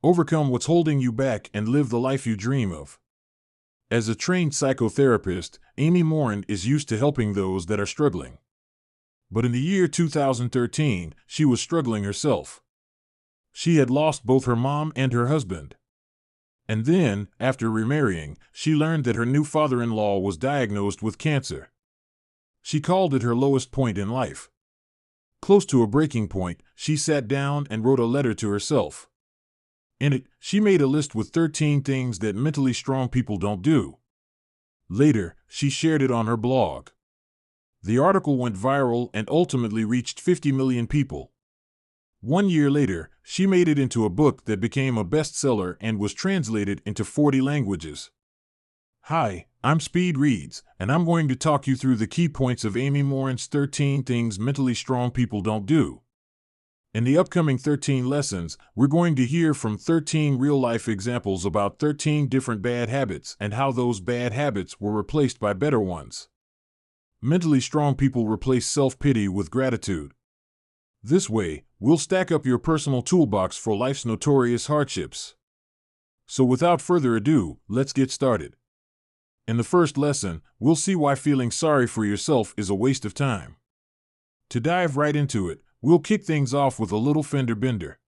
Overcome what's holding you back and live the life you dream of. As a trained psychotherapist, Amy Morin is used to helping those that are struggling. But in the year 2013, she was struggling herself. She had lost both her mom and her husband. And then, after remarrying, she learned that her new father-in-law was diagnosed with cancer. She called it her lowest point in life. Close to a breaking point, she sat down and wrote a letter to herself. In it, she made a list with 13 things that mentally strong people don't do. Later, she shared it on her blog. The article went viral and ultimately reached 50 million people. 1 year later, she made it into a book that became a bestseller and was translated into 40 languages. Hi, I'm Speed Reads, and I'm going to talk you through the key points of Amy Morin's 13 Things Mentally Strong People Don't Do. In the upcoming 13 lessons, we're going to hear from 13 real-life examples about 13 different bad habits and how those bad habits were replaced by better ones. Mentally strong people replace self-pity with gratitude. This way, we'll stack up your personal toolbox for life's notorious hardships. So without further ado, let's get started. In the first lesson, we'll see why feeling sorry for yourself is a waste of time. To dive right into it, we'll kick things off with a little fender bender.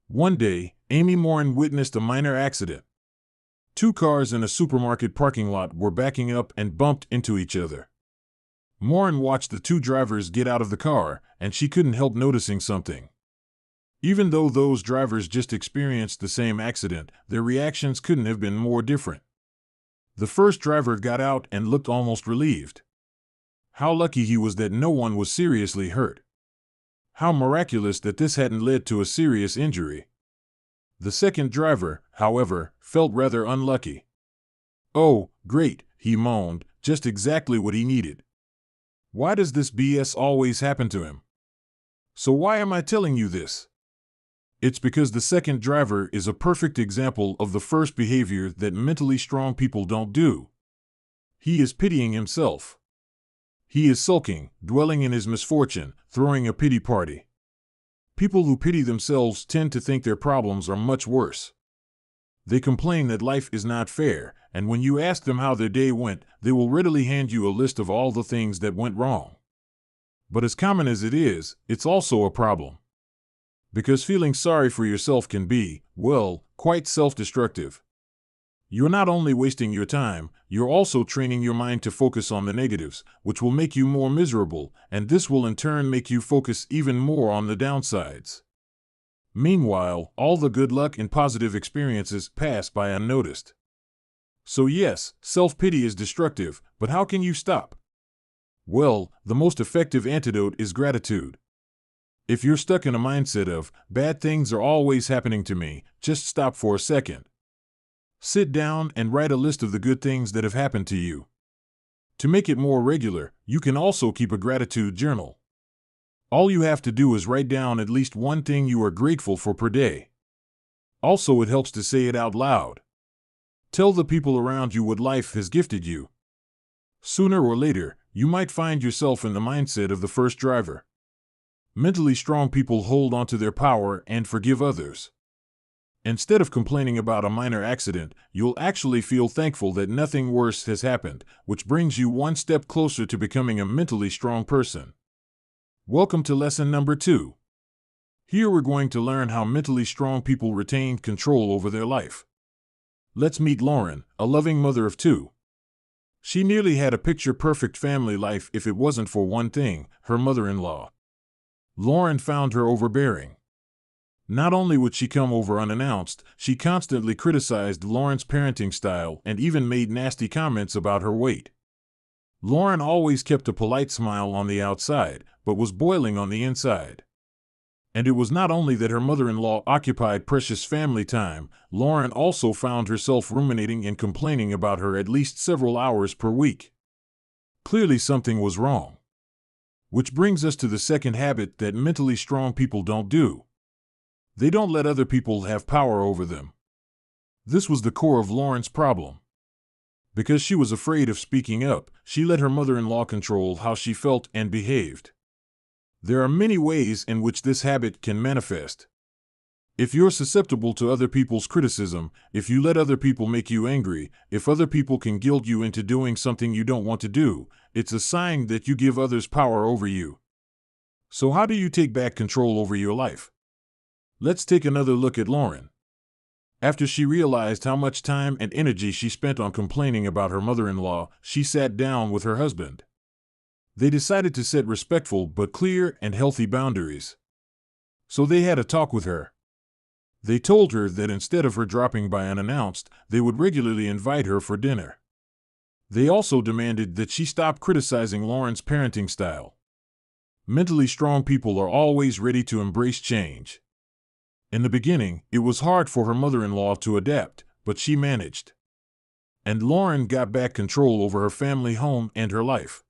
One day, Amy Morin witnessed a minor accident. 2 cars in a supermarket parking lot were backing up and bumped into each other. Morin watched the 2 drivers get out of the car, and she couldn't help noticing something. Even though those drivers just experienced the same accident, their reactions couldn't have been more different. The first driver got out and looked almost relieved. How lucky he was that no one was seriously hurt. How miraculous that this hadn't led to a serious injury. The second driver, however, felt rather unlucky. "Oh, great," he moaned, "just exactly what he needed. Why does this BS always happen to him? So why am I telling you this? It's because the second driver is a perfect example of the first behavior that mentally strong people don't do. He is pitying himself. He is sulking, dwelling in his misfortune, throwing a pity party. People who pity themselves tend to think their problems are much worse. They complain that life is not fair, and when you ask them how their day went, they will readily hand you a list of all the things that went wrong. But as common as it is, it's also a problem. Because feeling sorry for yourself can be, well, quite self-destructive. You're not only wasting your time, you're also training your mind to focus on the negatives, which will make you more miserable, and this will in turn make you focus even more on the downsides. Meanwhile, all the good luck and positive experiences pass by unnoticed. So yes, self-pity is destructive, but how can you stop? Well, the most effective antidote is gratitude. If you're stuck in a mindset of, bad things are always happening to me, just stop for a second. Sit down and write a list of the good things that have happened to you. To make it more regular, you can also keep a gratitude journal. All you have to do is write down at least one thing you are grateful for per day. Also, it helps to say it out loud. Tell the people around you what life has gifted you. Sooner or later, you might find yourself in the mindset of the first driver. Mentally strong people hold on to their power and forgive others. Instead of complaining about a minor accident, you'll actually feel thankful that nothing worse has happened, which brings you one step closer to becoming a mentally strong person. Welcome to lesson number 2. Here we're going to learn how mentally strong people retained control over their life. Let's meet Lauren, a loving mother of 2. She nearly had a picture-perfect family life if it wasn't for one thing, her mother-in-law. Lauren found her overbearing. Not only would she come over unannounced, she constantly criticized Lauren's parenting style and even made nasty comments about her weight. Lauren always kept a polite smile on the outside, but was boiling on the inside. And it was not only that her mother-in-law occupied precious family time, Lauren also found herself ruminating and complaining about her at least several hours per week. Clearly something was wrong. Which brings us to the second habit that mentally strong people don't do. They don't let other people have power over them. This was the core of Lauren's problem. Because she was afraid of speaking up, she let her mother-in-law control how she felt and behaved. There are many ways in which this habit can manifest. If you're susceptible to other people's criticism, if you let other people make you angry, if other people can guilt you into doing something you don't want to do, it's a sign that you give others power over you. So how do you take back control over your life? Let's take another look at Morin. After she realized how much time and energy she spent on complaining about her mother-in-law, she sat down with her husband. They decided to set respectful but clear and healthy boundaries. So they had a talk with her. They told her that instead of her dropping by unannounced, they would regularly invite her for dinner. They also demanded that she stop criticizing Morin's parenting style. Mentally strong people are always ready to embrace change. In the beginning, it was hard for her mother-in-law to adapt, but she managed. And Morin got back control over her family home and her life.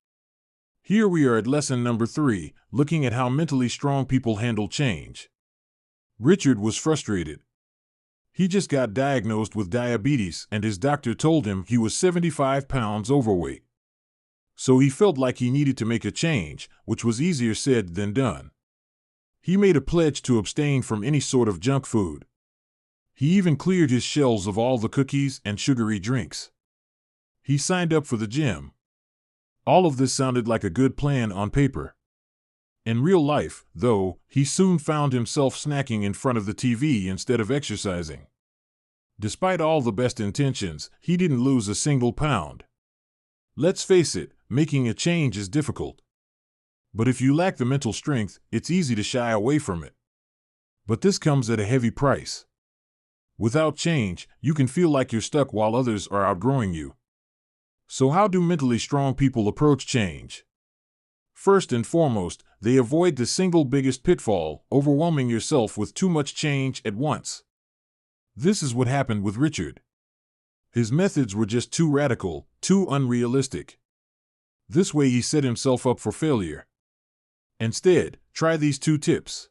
Here we are at lesson number 3, looking at how mentally strong people handle change. Richard was frustrated. He just got diagnosed with diabetes and his doctor told him he was 75 pounds overweight. So he felt like he needed to make a change, which was easier said than done. He made a pledge to abstain from any sort of junk food. He even cleared his shelves of all the cookies and sugary drinks. He signed up for the gym. All of this sounded like a good plan on paper. In real life, though, he soon found himself snacking in front of the TV instead of exercising. Despite all the best intentions, he didn't lose a single pound. Let's face it, making a change is difficult. But if you lack the mental strength, it's easy to shy away from it. But this comes at a heavy price. Without change, you can feel like you're stuck while others are outgrowing you. So how do mentally strong people approach change? First and foremost, they avoid the single biggest pitfall, overwhelming yourself with too much change at once. This is what happened with Richard. His methods were just too radical, too unrealistic. This way he set himself up for failure. Instead, try these 2 tips.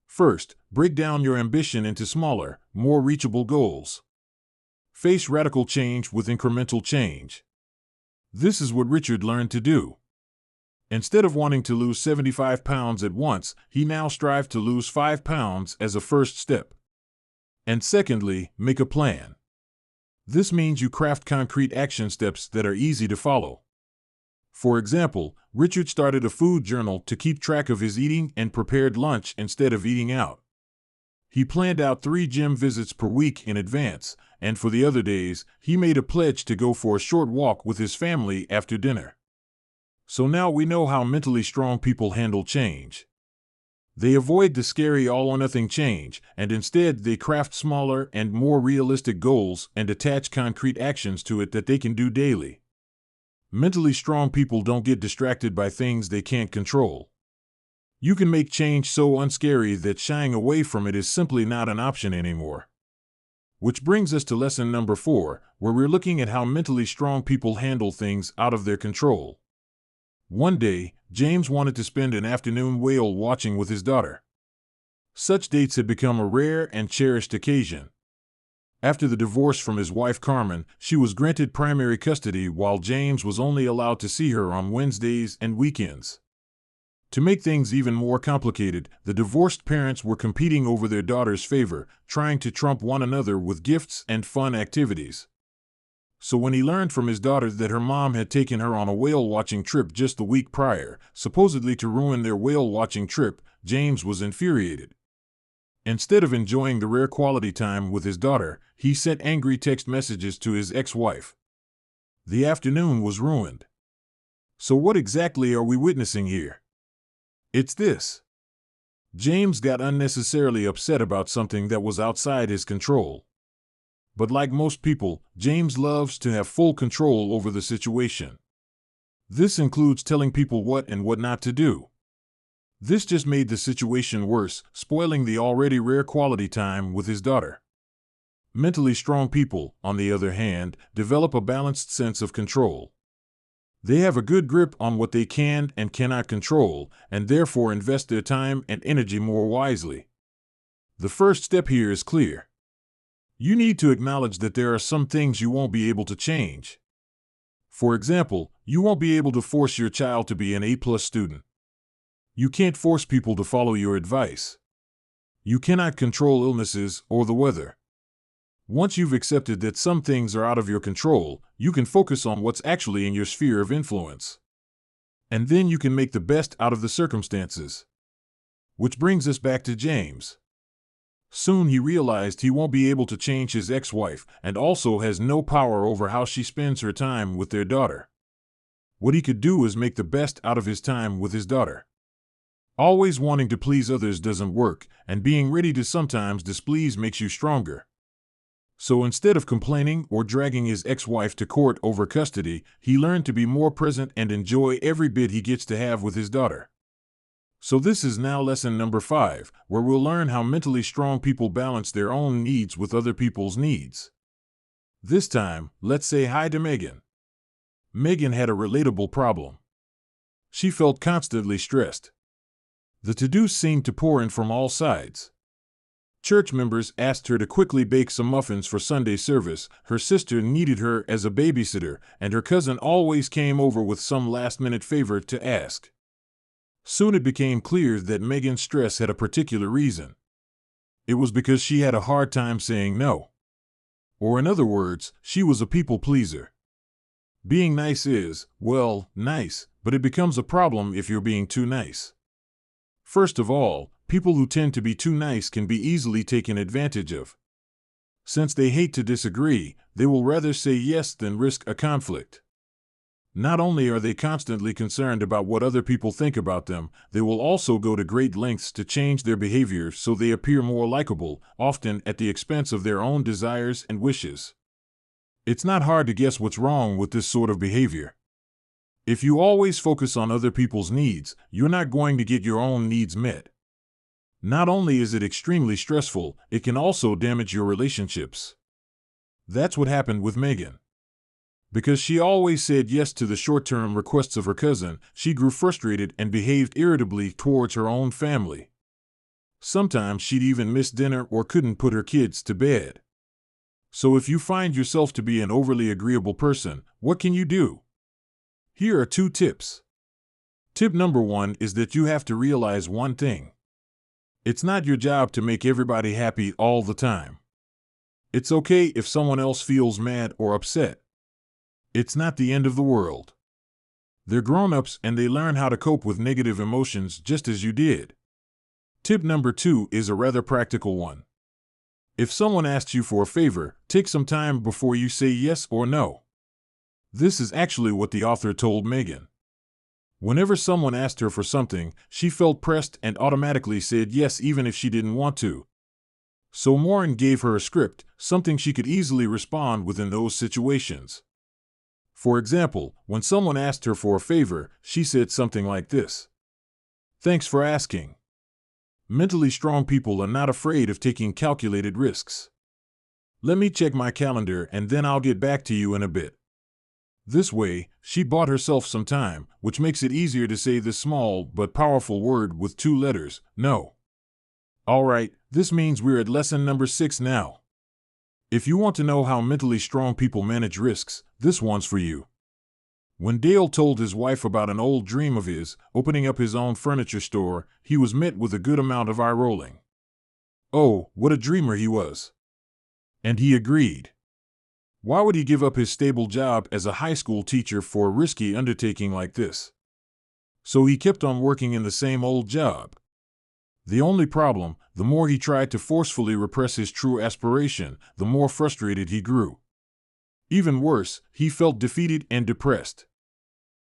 First, break down your ambition into smaller, more reachable goals. Face radical change with incremental change. This is what Richard learned to do. Instead of wanting to lose 75 pounds at once, he now strived to lose 5 pounds as a first step. And secondly, make a plan. This means you craft concrete action steps that are easy to follow. For example, Richard started a food journal to keep track of his eating and prepared lunch instead of eating out. He planned out 3 gym visits per week in advance, and for the other days, he made a pledge to go for a short walk with his family after dinner. So now we know how mentally strong people handle change. They avoid the scary all-or-nothing change, and instead they craft smaller and more realistic goals and attach concrete actions to it that they can do daily. Mentally strong people don't get distracted by things they can't control. You can make change so unscary that shying away from it is simply not an option anymore. Which brings us to lesson number 4, where we're looking at how mentally strong people handle things out of their control. One day, James wanted to spend an afternoon whale watching with his daughter. Such dates had become a rare and cherished occasion. After the divorce from his wife Carmen, she was granted primary custody while James was only allowed to see her on Wednesdays and weekends. To make things even more complicated, the divorced parents were competing over their daughter's favor, trying to trump one another with gifts and fun activities. So when he learned from his daughter that her mom had taken her on a whale-watching trip just the week prior, supposedly to ruin their whale-watching trip, James was infuriated. Instead of enjoying the rare quality time with his daughter, he sent angry text messages to his ex-wife. The afternoon was ruined. So what exactly are we witnessing here? It's this. James got unnecessarily upset about something that was outside his control. But like most people, James loves to have full control over the situation. This includes telling people what and what not to do. This just made the situation worse, spoiling the already rare quality time with his daughter. Mentally strong people, on the other hand, develop a balanced sense of control. They have a good grip on what they can and cannot control, and therefore invest their time and energy more wisely. The first step here is clear. You need to acknowledge that there are some things you won't be able to change. For example, you won't be able to force your child to be an A+ student. You can't force people to follow your advice. You cannot control illnesses or the weather. Once you've accepted that some things are out of your control, you can focus on what's actually in your sphere of influence. And then you can make the best out of the circumstances. Which brings us back to James. Soon he realized he won't be able to change his ex-wife and also has no power over how she spends her time with their daughter. What he could do is make the best out of his time with his daughter. Always wanting to please others doesn't work, and being ready to sometimes displease makes you stronger. So instead of complaining or dragging his ex-wife to court over custody, he learned to be more present and enjoy every bit he gets to have with his daughter. So this is now lesson number 5, where we'll learn how mentally strong people balance their own needs with other people's needs. This time, let's say hi to Megan. Megan had a relatable problem. She felt constantly stressed. The to-dos seemed to pour in from all sides. Church members asked her to quickly bake some muffins for Sunday service, her sister needed her as a babysitter, and her cousin always came over with some last-minute favor to ask. Soon it became clear that Megan's stress had a particular reason. It was because she had a hard time saying no. Or in other words, she was a people pleaser. Being nice is, well, nice, but it becomes a problem if you're being too nice. First of all, people who tend to be too nice can be easily taken advantage of. Since they hate to disagree, they will rather say yes than risk a conflict. Not only are they constantly concerned about what other people think about them, they will also go to great lengths to change their behavior so they appear more likable, often at the expense of their own desires and wishes. It's not hard to guess what's wrong with this sort of behavior. If you always focus on other people's needs, you're not going to get your own needs met. Not only is it extremely stressful, it can also damage your relationships. That's what happened with Megan. Because she always said yes to the short-term requests of her cousin, she grew frustrated and behaved irritably towards her own family. Sometimes she'd even miss dinner or couldn't put her kids to bed. So if you find yourself to be an overly agreeable person, what can you do? Here are 2 tips. Tip number 1 is that you have to realize one thing. It's not your job to make everybody happy all the time. It's okay if someone else feels mad or upset. It's not the end of the world. They're grown-ups and they learn how to cope with negative emotions just as you did. Tip number 2 is a rather practical one. If someone asks you for a favor, take some time before you say yes or no. This is actually what the author told Megan. Whenever someone asked her for something, she felt pressed and automatically said yes even if she didn't want to. So Morin gave her a script, something she could easily respond with in those situations. For example, when someone asked her for a favor, she said something like this. Thanks for asking. Mentally strong people are not afraid of taking calculated risks. Let me check my calendar and then I'll get back to you in a bit. This way, she bought herself some time, which makes it easier to say the small but powerful word with 2 letters, no. Alright, this means we're at lesson number 6 now. If you want to know how mentally strong people manage risks, this one's for you. When Dale told his wife about an old dream of his, opening up his own furniture store, he was met with a good amount of eye-rolling. Oh, what a dreamer he was. And he agreed. Why would he give up his stable job as a high school teacher for a risky undertaking like this? So he kept on working in the same old job. The only problem, the more he tried to forcefully repress his true aspiration, the more frustrated he grew. Even worse, he felt defeated and depressed.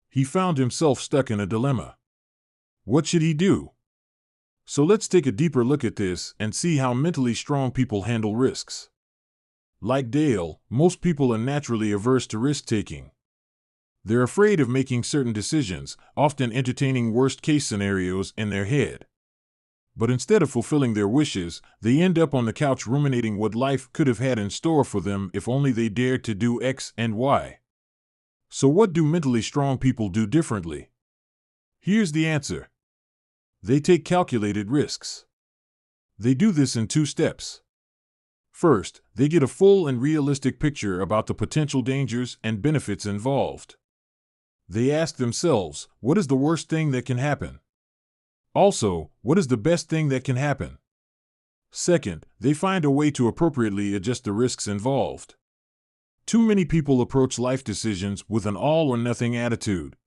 He found himself stuck in a dilemma. What should he do? So let's take a deeper look at this and see how mentally strong people handle risks. Like Dale, most people are naturally averse to risk-taking. They're afraid of making certain decisions, often entertaining worst-case scenarios in their head. But instead of fulfilling their wishes, they end up on the couch ruminating what life could have had in store for them if only they dared to do X and Y. So what do mentally strong people do differently? Here's the answer. They take calculated risks. They do this in 2 steps. First, they get a full and realistic picture about the potential dangers and benefits involved. They ask themselves, what is the worst thing that can happen? Also, what is the best thing that can happen? Second, they find a way to appropriately adjust the risks involved. Too many people approach life decisions with an all-or-nothing attitude.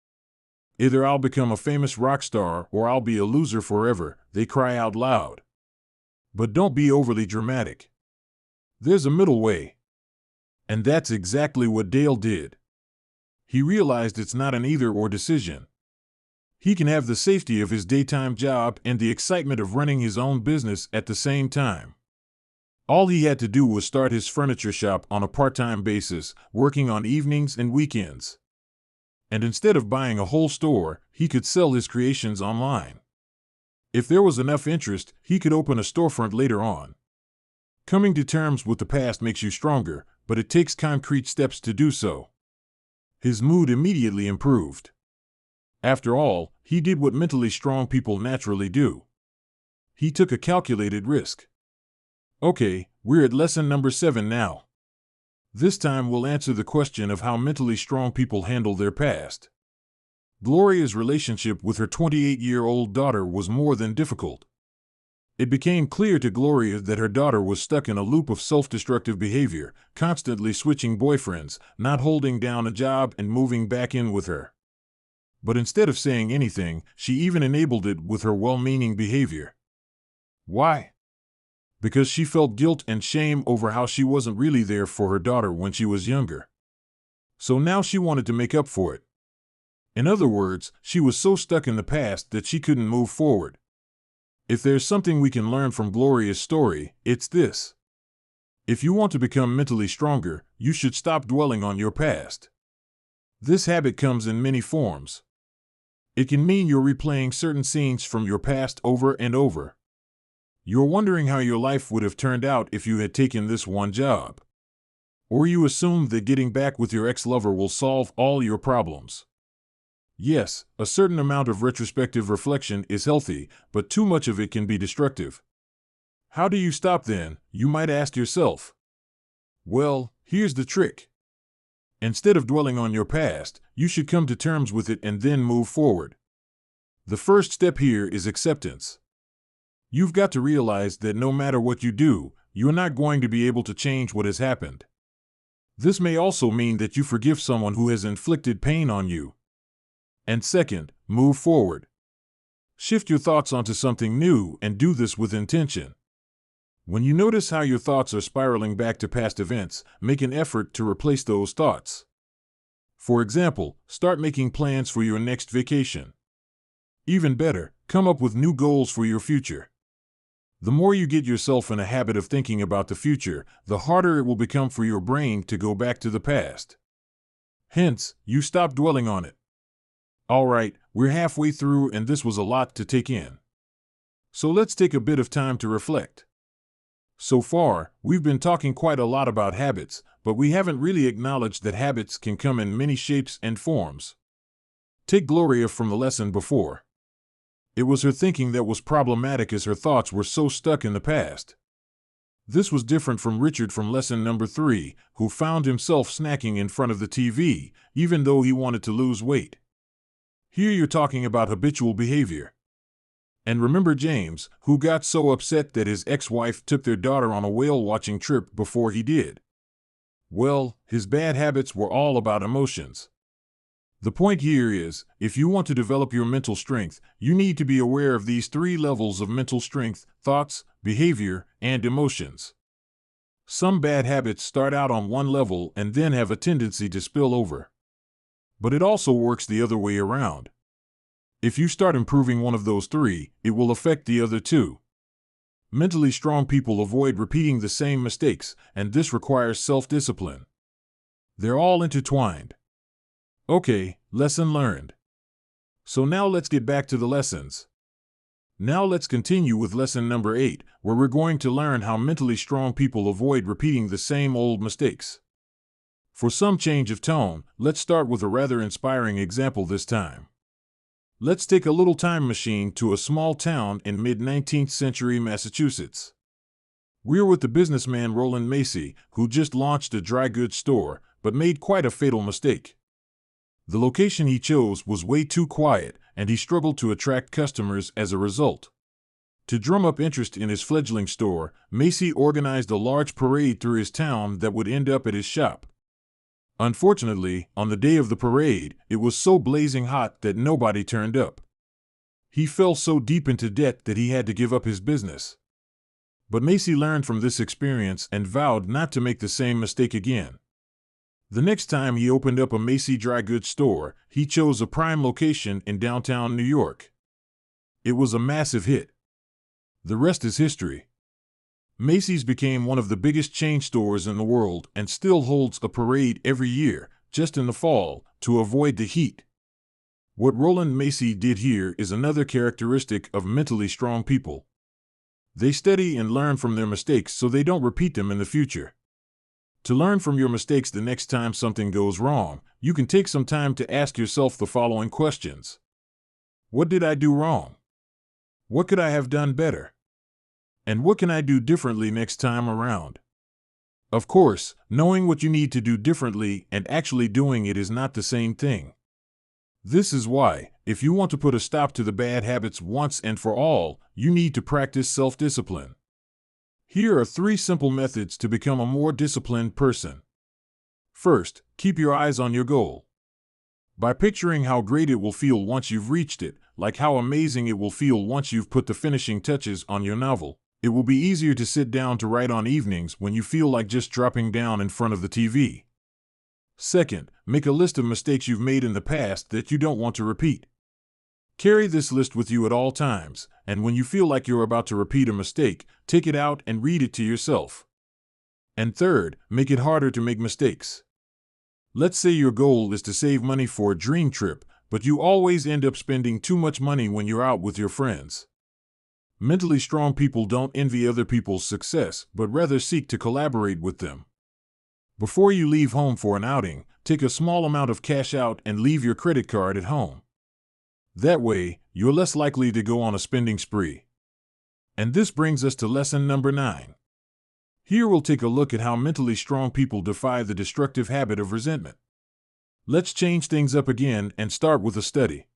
Either I'll become a famous rock star or I'll be a loser forever, they cry out loud. But don't be overly dramatic. There's a middle way. And that's exactly what Dale did. He realized it's not an either-or decision. He can have the safety of his daytime job and the excitement of running his own business at the same time. All he had to do was start his furniture shop on a part-time basis, working on evenings and weekends. And instead of buying a whole store, he could sell his creations online. If there was enough interest, he could open a storefront later on. Coming to terms with the past makes you stronger, but it takes concrete steps to do so. His mood immediately improved. After all, he did what mentally strong people naturally do. He took a calculated risk. Okay, we're at lesson number 7 now. This time we'll answer the question of how mentally strong people handle their past. Gloria's relationship with her 28-year-old daughter was more than difficult. It became clear to Gloria that her daughter was stuck in a loop of self-destructive behavior, constantly switching boyfriends, not holding down a job, and moving back in with her. But instead of saying anything, she even enabled it with her well-meaning behavior. Why? Because she felt guilt and shame over how she wasn't really there for her daughter when she was younger. So now she wanted to make up for it. In other words, she was so stuck in the past that she couldn't move forward. If there's something we can learn from Gloria's story, it's this. If you want to become mentally stronger, you should stop dwelling on your past. This habit comes in many forms. It can mean you're replaying certain scenes from your past over and over. You're wondering how your life would have turned out if you had taken this one job. Or you assume that getting back with your ex-lover will solve all your problems. Yes, a certain amount of retrospective reflection is healthy, but too much of it can be destructive. How do you stop then, you might ask yourself? Well, here's the trick. Instead of dwelling on your past, you should come to terms with it and then move forward. The first step here is acceptance. You've got to realize that no matter what you do, you're not going to be able to change what has happened. This may also mean that you forgive someone who has inflicted pain on you. And second, move forward. Shift your thoughts onto something new and do this with intention. When you notice how your thoughts are spiraling back to past events, make an effort to replace those thoughts. For example, start making plans for your next vacation. Even better, come up with new goals for your future. The more you get yourself in a habit of thinking about the future, the harder it will become for your brain to go back to the past. Hence, you stop dwelling on it. All right, we're halfway through and this was a lot to take in. So let's take a bit of time to reflect. So far, we've been talking quite a lot about habits, but we haven't really acknowledged that habits can come in many shapes and forms. Take Gloria from the lesson before. It was her thinking that was problematic as her thoughts were so stuck in the past. This was different from Richard from lesson number 3, who found himself snacking in front of the TV, even though he wanted to lose weight. Here you're talking about habitual behavior. And remember James, who got so upset that his ex-wife took their daughter on a whale-watching trip before he did. Well, his bad habits were all about emotions. The point here is, if you want to develop your mental strength, you need to be aware of these 3 levels of mental strength: thoughts, behavior, and emotions. Some bad habits start out on one level and then have a tendency to spill over. But it also works the other way around. If you start improving one of those 3, it will affect the other 2. Mentally strong people avoid repeating the same mistakes, and this requires self-discipline. They're all intertwined. Okay, lesson learned. So now let's get back to the lessons. Now let's continue with lesson number 8, where we're going to learn how mentally strong people avoid repeating the same old mistakes. For some change of tone, let's start with a rather inspiring example this time. Let's take a little time machine to a small town in mid-19th century Massachusetts. We're with the businessman Roland Macy, who just launched a dry goods store, but made quite a fatal mistake. The location he chose was way too quiet, and he struggled to attract customers as a result. To drum up interest in his fledgling store, Macy organized a large parade through his town that would end up at his shop. Unfortunately, on the day of the parade, it was so blazing hot that nobody turned up. He fell so deep into debt that he had to give up his business. But Macy learned from this experience and vowed not to make the same mistake again. The next time he opened up a Macy dry goods store, he chose a prime location in downtown New York. It was a massive hit. The rest is history. Macy's became one of the biggest chain stores in the world and still holds a parade every year, just in the fall, to avoid the heat. What Roland Macy did here is another characteristic of mentally strong people. They study and learn from their mistakes so they don't repeat them in the future. To learn from your mistakes the next time something goes wrong, you can take some time to ask yourself the following questions. What did I do wrong? What could I have done better? And what can I do differently next time around? Of course, knowing what you need to do differently and actually doing it is not the same thing. This is why, if you want to put a stop to the bad habits once and for all, you need to practice self-discipline. Here are 3 simple methods to become a more disciplined person. First, keep your eyes on your goal. By picturing how great it will feel once you've reached it, like how amazing it will feel once you've put the finishing touches on your novel, it will be easier to sit down to write on evenings when you feel like just dropping down in front of the TV. Second, make a list of mistakes you've made in the past that you don't want to repeat. Carry this list with you at all times, and when you feel like you're about to repeat a mistake, take it out and read it to yourself. And third, make it harder to make mistakes. Let's say your goal is to save money for a dream trip, but you always end up spending too much money when you're out with your friends. Mentally strong people don't envy other people's success, but rather seek to collaborate with them. Before you leave home for an outing, take a small amount of cash out and leave your credit card at home. That way, you're less likely to go on a spending spree. And this brings us to lesson number 9. Here we'll take a look at how mentally strong people defy the destructive habit of resentment. Let's change things up again and start with a study.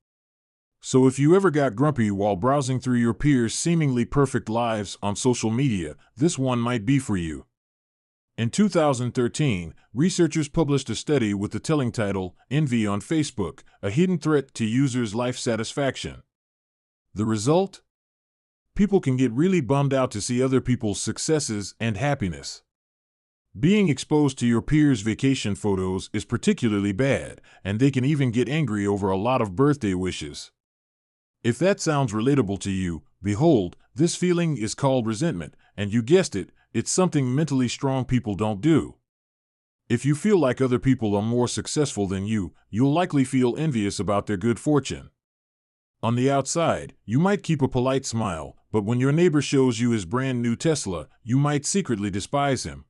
So if you ever got grumpy while browsing through your peers' seemingly perfect lives on social media, this one might be for you. In 2013, researchers published a study with the telling title, Envy on Facebook, a hidden threat to users' life satisfaction. The result? People can get really bummed out to see other people's successes and happiness. Being exposed to your peers' vacation photos is particularly bad, and they can even get angry over a lot of birthday wishes. If that sounds relatable to you, behold, this feeling is called resentment, and you guessed it, it's something mentally strong people don't do. If you feel like other people are more successful than you, you'll likely feel envious about their good fortune. On the outside, you might keep a polite smile, but when your neighbor shows you his brand new Tesla, you might secretly despise him.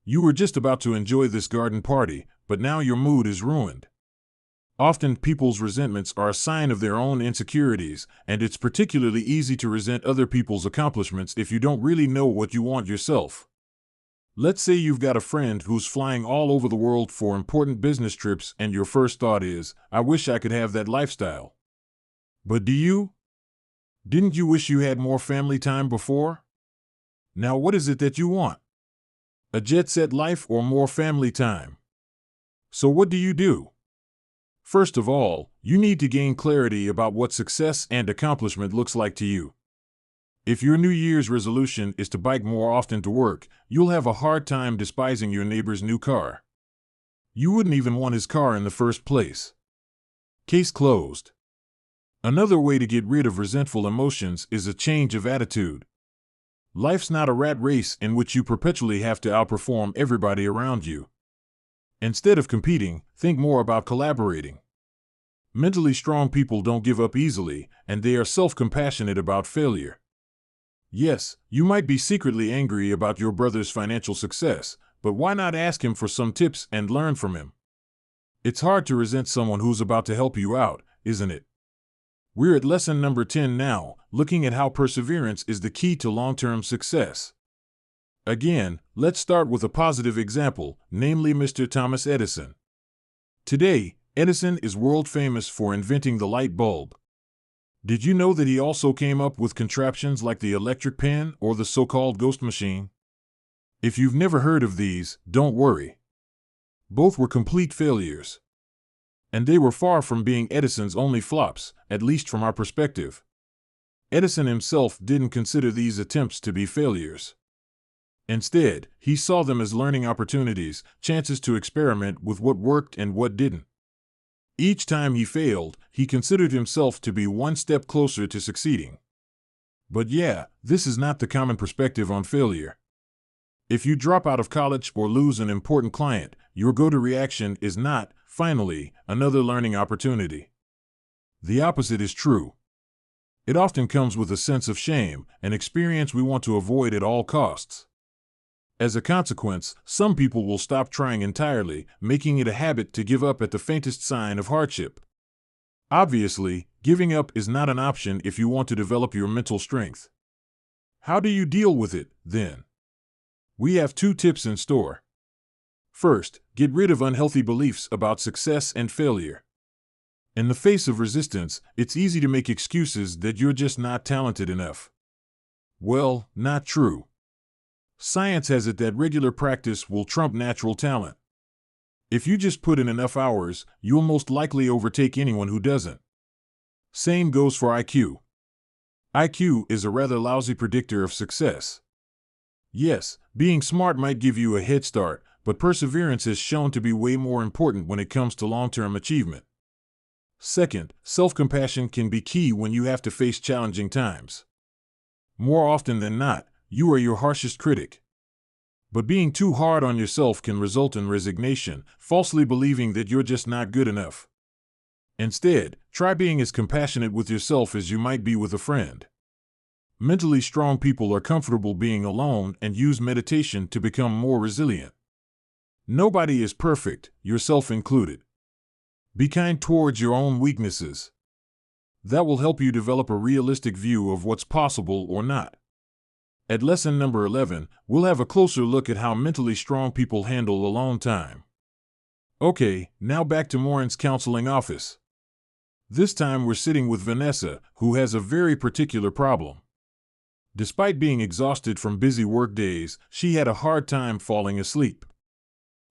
You were just about to enjoy this garden party, but now your mood is ruined. Often people's resentments are a sign of their own insecurities, and it's particularly easy to resent other people's accomplishments if you don't really know what you want yourself. Let's say you've got a friend who's flying all over the world for important business trips and your first thought is, I wish I could have that lifestyle. But do you? Didn't you wish you had more family time before? Now what is it that you want? A jet-set life or more family time? So what do? First of all, you need to gain clarity about what success and accomplishment looks like to you. If your New Year's resolution is to bike more often to work, you'll have a hard time despising your neighbor's new car. You wouldn't even want his car in the first place. Case closed. Another way to get rid of resentful emotions is a change of attitude. Life's not a rat race in which you perpetually have to outperform everybody around you. Instead of competing, think more about collaborating. Mentally strong people don't give up easily, and they are self-compassionate about failure. Yes, you might be secretly angry about your brother's financial success, but why not ask him for some tips and learn from him? It's hard to resent someone who's about to help you out, isn't it? We're at lesson number 10 now, looking at how perseverance is the key to long-term success. Again, let's start with a positive example, namely Mr. Thomas Edison. Today, Edison is world famous for inventing the light bulb. Did you know that he also came up with contraptions like the electric pen or the so-called ghost machine? If you've never heard of these, don't worry. Both were complete failures. And they were far from being Edison's only flops, at least from our perspective. Edison himself didn't consider these attempts to be failures. Instead, he saw them as learning opportunities, chances to experiment with what worked and what didn't. Each time he failed, he considered himself to be one step closer to succeeding. But yeah, this is not the common perspective on failure. If you drop out of college or lose an important client, your go-to reaction is not, finally, another learning opportunity. The opposite is true. It often comes with a sense of shame, an experience we want to avoid at all costs. As a consequence, some people will stop trying entirely, making it a habit to give up at the faintest sign of hardship. Obviously, giving up is not an option if you want to develop your mental strength. How do you deal with it, then? We have 2 tips in store. First, get rid of unhealthy beliefs about success and failure. In the face of resistance, it's easy to make excuses that you're just not talented enough. Well, not true. Science has it that regular practice will trump natural talent. If you just put in enough hours, you'll most likely overtake anyone who doesn't. Same goes for IQ. IQ is a rather lousy predictor of success. Yes, being smart might give you a head start, but perseverance is shown to be way more important when it comes to long-term achievement. Second, self-compassion can be key when you have to face challenging times. More often than not, you are your harshest critic. But being too hard on yourself can result in resignation, falsely believing that you're just not good enough. Instead, try being as compassionate with yourself as you might be with a friend. Mentally strong people are comfortable being alone and use meditation to become more resilient. Nobody is perfect, yourself included. Be kind towards your own weaknesses. That will help you develop a realistic view of what's possible or not. At lesson number 11, we'll have a closer look at how mentally strong people handle alone time. Okay, now back to Morin's counseling office. This time we're sitting with Vanessa, who has a very particular problem. Despite being exhausted from busy work days, she had a hard time falling asleep.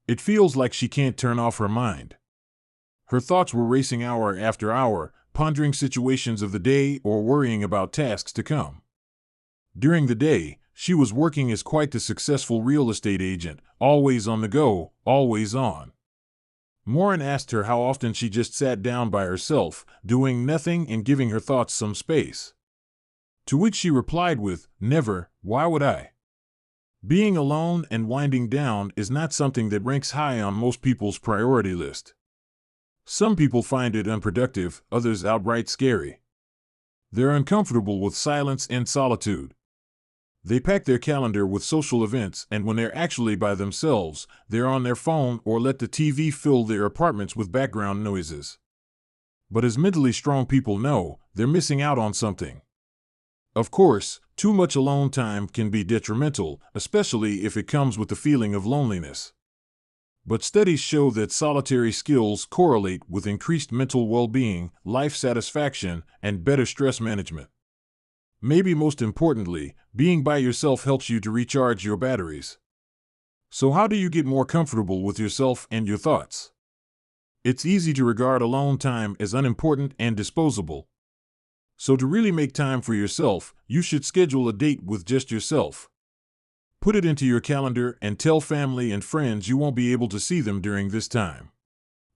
It feels like she can't turn off her mind. Her thoughts were racing hour after hour, pondering situations of the day or worrying about tasks to come. During the day, she was working as quite the successful real estate agent, always on the go, always on. Morin asked her how often she just sat down by herself, doing nothing and giving her thoughts some space. To which she replied with, "Never, why would I?" Being alone and winding down is not something that ranks high on most people's priority list. Some people find it unproductive, others outright scary. They're uncomfortable with silence and solitude. They pack their calendar with social events, and when they're actually by themselves, they're on their phone or let the TV fill their apartments with background noises. But as mentally strong people know, they're missing out on something. Of course, too much alone time can be detrimental, especially if it comes with the feeling of loneliness. But studies show that solitary skills correlate with increased mental well-being, life satisfaction, and better stress management. Maybe most importantly, being by yourself helps you to recharge your batteries. So how do you get more comfortable with yourself and your thoughts? It's easy to regard alone time as unimportant and disposable. So to really make time for yourself, you should schedule a date with just yourself. Put it into your calendar and tell family and friends you won't be able to see them during this time.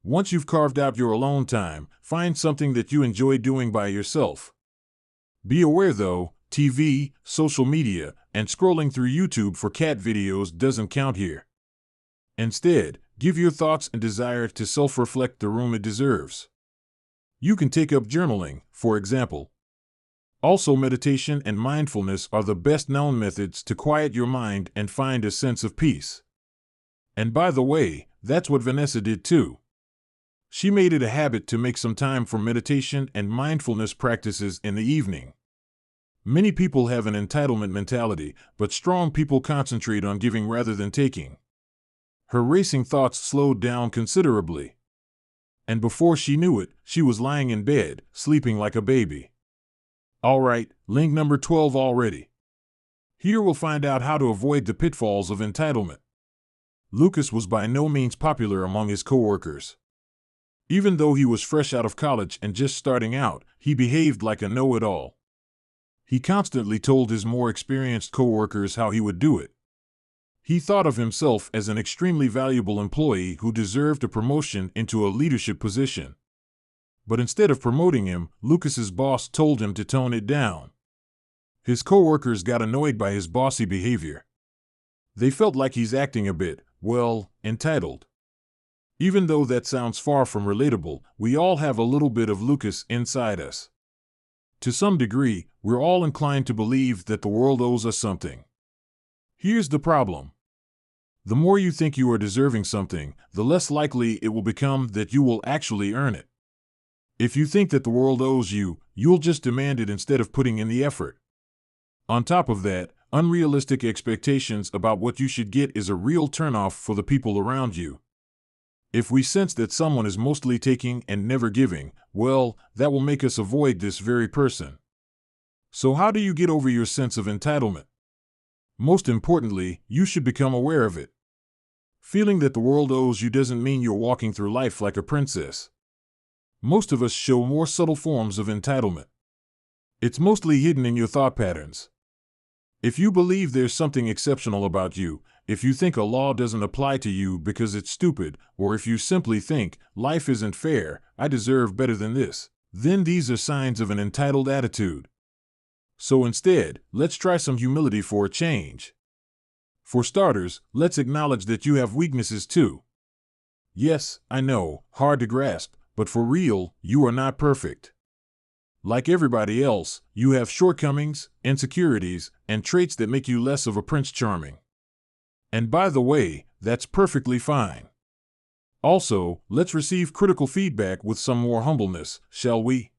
Once you've carved out your alone time, find something that you enjoy doing by yourself. Be aware though, TV, social media, and scrolling through YouTube for cat videos doesn't count here. Instead, give your thoughts and desire to self-reflect the room it deserves. You can take up journaling, for example. Also, meditation and mindfulness are the best-known methods to quiet your mind and find a sense of peace. And by the way, that's what Vanessa did too. She made it a habit to make some time for meditation and mindfulness practices in the evening. Many people have an entitlement mentality, but strong people concentrate on giving rather than taking. Her racing thoughts slowed down considerably. And before she knew it, she was lying in bed, sleeping like a baby. All right, link number 12 already. Here we'll find out how to avoid the pitfalls of entitlement. Lucas was by no means popular among his coworkers. Even though he was fresh out of college and just starting out, he behaved like a know-it-all. He constantly told his more experienced coworkers how he would do it. He thought of himself as an extremely valuable employee who deserved a promotion into a leadership position. But instead of promoting him, Lucas's boss told him to tone it down. His coworkers got annoyed by his bossy behavior. They felt like he's acting a bit, well, entitled. Even though that sounds far from relatable, we all have a little bit of Lucas inside us. To some degree, we're all inclined to believe that the world owes us something. Here's the problem. The more you think you are deserving something, the less likely it will become that you will actually earn it. If you think that the world owes you, you'll just demand it instead of putting in the effort. On top of that, unrealistic expectations about what you should get is a real turnoff for the people around you. If we sense that someone is mostly taking and never giving, well, that will make us avoid this very person. So how do you get over your sense of entitlement? Most importantly, you should become aware of it. Feeling that the world owes you doesn't mean you're walking through life like a princess. Most of us show more subtle forms of entitlement. It's mostly hidden in your thought patterns. If you believe there's something exceptional about you, if you think a law doesn't apply to you because it's stupid, or if you simply think, life isn't fair, I deserve better than this, then these are signs of an entitled attitude. So instead, let's try some humility for a change. For starters, let's acknowledge that you have weaknesses too. Yes, I know, hard to grasp, but for real, you are not perfect. Like everybody else, you have shortcomings, insecurities, and traits that make you less of a Prince Charming. And by the way, that's perfectly fine. Also, let's receive critical feedback with some more humbleness, shall we?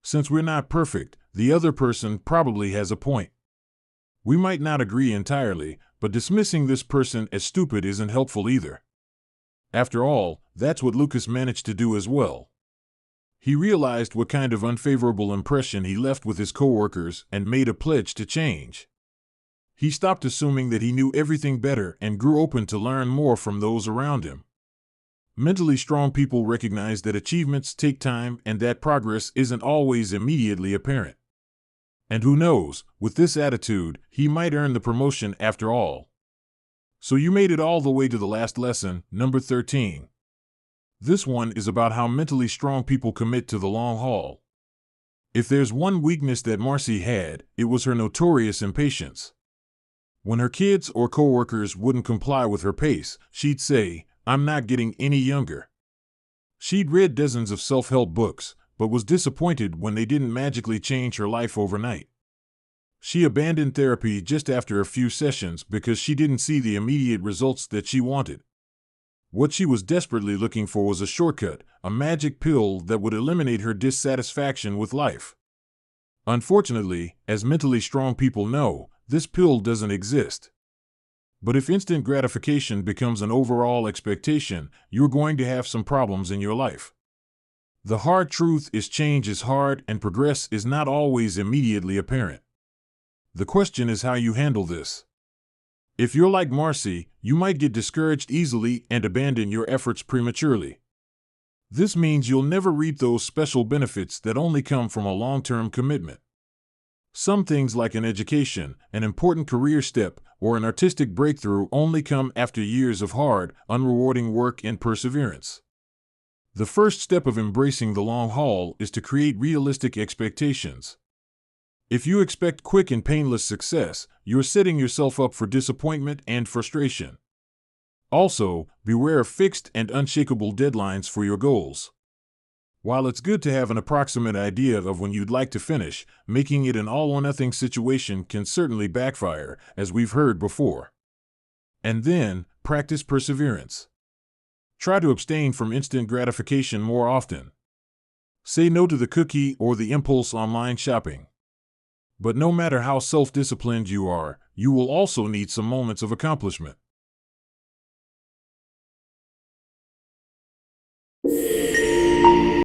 Since we're not perfect, the other person probably has a point. We might not agree entirely, but dismissing this person as stupid isn't helpful either. After all, that's what Lucas managed to do as well. He realized what kind of unfavorable impression he left with his coworkers and made a pledge to change. He stopped assuming that he knew everything better and grew open to learn more from those around him. Mentally strong people recognize that achievements take time and that progress isn't always immediately apparent. And who knows, with this attitude, he might earn the promotion after all. So you made it all the way to the last lesson, number 13. This one is about how mentally strong people commit to the long haul. If there's one weakness that Marcy had, it was her notorious impatience. When her kids or coworkers wouldn't comply with her pace, she'd say, "I'm not getting any younger." She'd read dozens of self-help books, but was disappointed when they didn't magically change her life overnight. She abandoned therapy just after a few sessions because she didn't see the immediate results that she wanted. What she was desperately looking for was a shortcut, a magic pill that would eliminate her dissatisfaction with life. Unfortunately, as mentally strong people know, this pill doesn't exist. But if instant gratification becomes an overall expectation, you're going to have some problems in your life. The hard truth is change is hard and progress is not always immediately apparent. The question is how you handle this. If you're like Marcy, you might get discouraged easily and abandon your efforts prematurely. This means you'll never reap those special benefits that only come from a long-term commitment. Some things like an education, an important career step, or an artistic breakthrough only come after years of hard, unrewarding work and perseverance. The first step of embracing the long haul is to create realistic expectations. If you expect quick and painless success, you're setting yourself up for disappointment and frustration. Also, beware of fixed and unshakable deadlines for your goals. While it's good to have an approximate idea of when you'd like to finish, making it an all-or-nothing situation can certainly backfire, as we've heard before. And then, practice perseverance. Try to abstain from instant gratification more often. Say no to the cookie or the impulse online shopping. But no matter how self-disciplined you are, you will also need some moments of accomplishment.